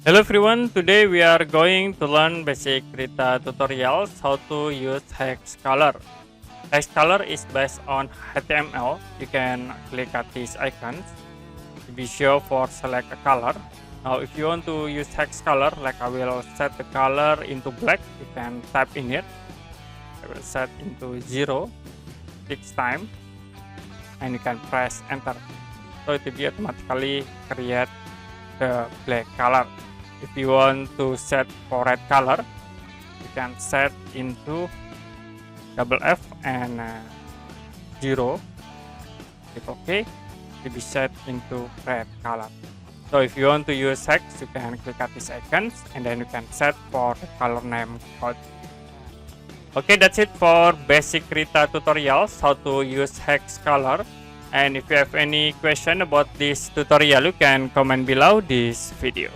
Hello everyone, today we are going to learn basic Krita tutorials how to use hex color. Hex color is based on HTML. You can click at these icons to be sure for select a color. Now if you want to use hex color, like I will set the color into black, you can type in it. I will set into 0 6 times and you can press enter. So it will be automatically create the black color. If you want to set for red color, you can set into double F and 0. Click OK. It will be set into red color. So if you want to use hex, you can click at these icons and then you can set for the color name code. Okay, that's it for basic Krita tutorials how to use hex color. And if you have any question about this tutorial, you can comment below this video.